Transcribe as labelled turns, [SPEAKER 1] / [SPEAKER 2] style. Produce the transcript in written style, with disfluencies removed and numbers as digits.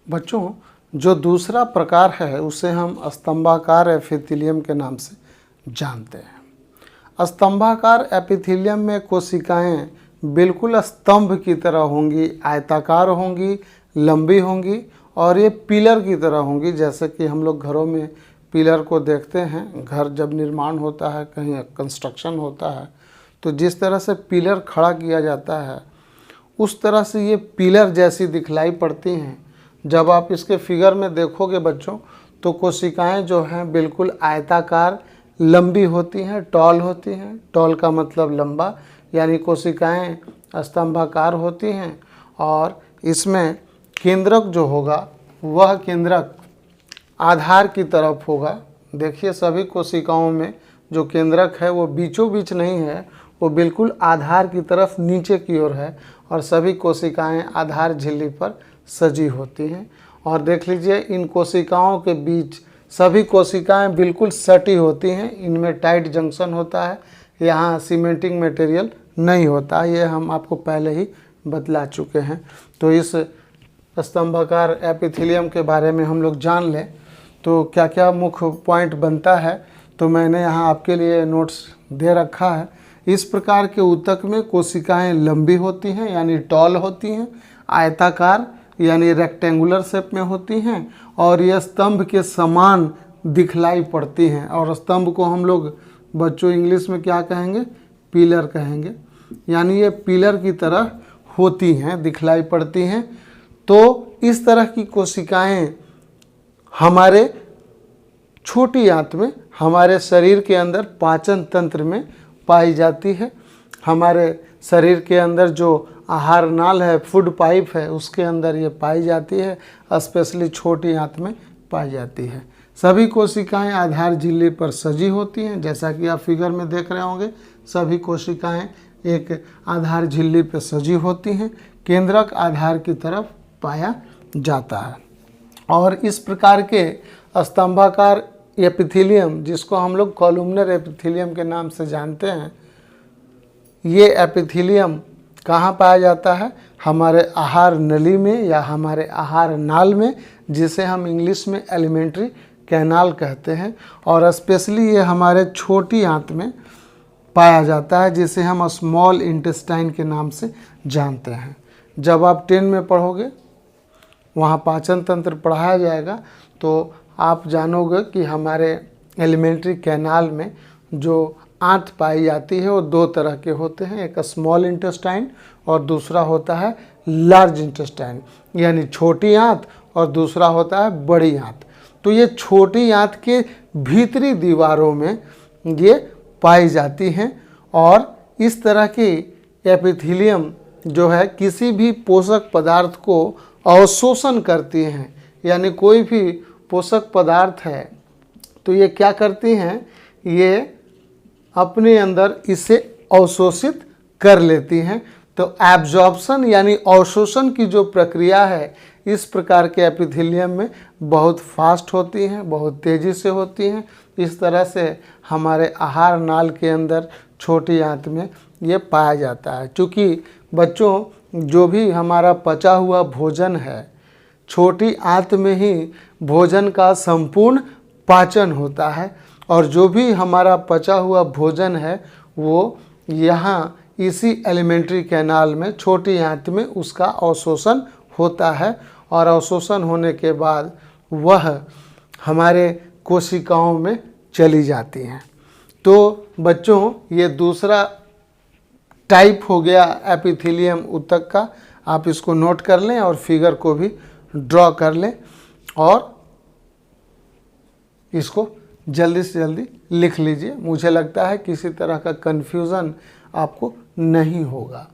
[SPEAKER 1] बच्चों, जो दूसरा प्रकार है उसे हम स्तंभाकार एपिथेलियम के नाम से जानते हैं। स्तंभाकार एपिथेलियम में कोशिकाएं बिल्कुल स्तंभ की तरह होंगी, आयताकार होंगी, लंबी होंगी और ये पिलर की तरह होंगी। जैसे कि हम लोग घरों में पिलर को देखते हैं, घर जब निर्माण होता है, कहीं कंस्ट्रक्शन होता है, तो जिस तरह से पिलर खड़ा किया जाता है उस तरह से ये पिलर जैसी दिखलाई पड़ती हैं। जब आप इसके फिगर में देखोगे बच्चों, तो कोशिकाएं जो हैं बिल्कुल आयताकार, लंबी होती हैं, टॉल होती हैं। टॉल का मतलब लंबा, यानी कोशिकाएं स्तंभाकार होती हैं। और इसमें केंद्रक जो होगा वह केंद्रक आधार की तरफ होगा। देखिए, सभी कोशिकाओं में जो केंद्रक है वो बीचों बीच नहीं है, वो बिल्कुल आधार की तरफ नीचे की ओर है और सभी कोशिकाएं आधार झिल्ली पर सजी होती हैं। और देख लीजिए, इन कोशिकाओं के बीच सभी कोशिकाएं बिल्कुल सटी होती हैं। इनमें टाइट जंक्शन होता है, यहाँ सीमेंटिंग मटेरियल नहीं होता। ये हम आपको पहले ही बतला चुके हैं। तो इस स्तंभाकार एपिथेलियम के बारे में हम लोग जान लें तो क्या क्या मुख्य पॉइंट बनता है, तो मैंने यहाँ आपके लिए नोट्स दे रखा है। इस प्रकार के ऊतक में कोशिकाएं लंबी होती हैं, यानी टॉल होती हैं, आयताकार यानी रेक्टेंगुलर शेप में होती हैं और ये स्तंभ के समान दिखलाई पड़ती हैं। और स्तंभ को हम लोग बच्चों इंग्लिश में क्या कहेंगे? पिलर कहेंगे। यानी ये पिलर की तरह होती हैं, दिखलाई पड़ती हैं। तो इस तरह की कोशिकाएं हमारे छोटी आंत में, हमारे शरीर के अंदर पाचन तंत्र में पाई जाती है। हमारे शरीर के अंदर जो आहार नाल है, फूड पाइप है, उसके अंदर ये पाई जाती है। स्पेशली छोटी आंत में पाई जाती है। सभी कोशिकाएं आधार झिल्ली पर सजी होती हैं। जैसा कि आप फिगर में देख रहे होंगे, सभी कोशिकाएं एक आधार झिल्ली पर सजी होती हैं। केंद्रक आधार की तरफ पाया जाता है। और इस प्रकार के स्तंभाकार एपिथेलियम, जिसको हम लोग कॉलमनर एपिथेलियम के नाम से जानते हैं, ये एपिथेलियम कहाँ पाया जाता है? हमारे आहार नली में या हमारे आहार नाल में, जिसे हम इंग्लिश में एलिमेंट्री कैनाल कहते हैं। और स्पेशली ये हमारे छोटी आंत में पाया जाता है, जिसे हम स्मॉल इंटेस्टाइन के नाम से जानते हैं। जब आप 10 में पढ़ोगे, वहाँ पाचन तंत्र पढ़ाया जाएगा, तो आप जानोगे कि हमारे एलिमेंट्री कैनाल में जो आंत पाई जाती है वो दो तरह के होते हैं। एक स्मॉल इंटेस्टाइन और दूसरा होता है लार्ज इंटेस्टाइन, यानी छोटी आंत, और दूसरा होता है बड़ी आंत। तो ये छोटी आंत के भीतरी दीवारों में ये पाई जाती हैं। और इस तरह की एपिथेलियम जो है किसी भी पोषक पदार्थ को अवशोषण करती हैं। यानी कोई भी पोषक पदार्थ है तो ये क्या करती हैं? ये अपने अंदर इसे अवशोषित कर लेती हैं। तो एब्जॉर्प्शन यानी अवशोषण की जो प्रक्रिया है इस प्रकार के एपिथेलियम में बहुत फास्ट होती हैं, बहुत तेज़ी से होती हैं। इस तरह से हमारे आहार नाल के अंदर छोटी आंत में ये पाया जाता है। क्योंकि बच्चों, जो भी हमारा पचा हुआ भोजन है, छोटी आंत में ही भोजन का संपूर्ण पाचन होता है। और जो भी हमारा पचा हुआ भोजन है वो यहाँ इसी एलिमेंट्री कैनाल में, छोटी आंत में उसका अवशोषण होता है। और अवशोषण होने के बाद वह हमारे कोशिकाओं में चली जाती हैं। तो बच्चों, ये दूसरा टाइप हो गया एपिथेलियम ऊतक का। आप इसको नोट कर लें और फिगर को भी ड्रॉ कर लें और इसको जल्दी से जल्दी लिख लीजिए। मुझे लगता है किसी तरह का कन्फ्यूज़न आपको नहीं होगा।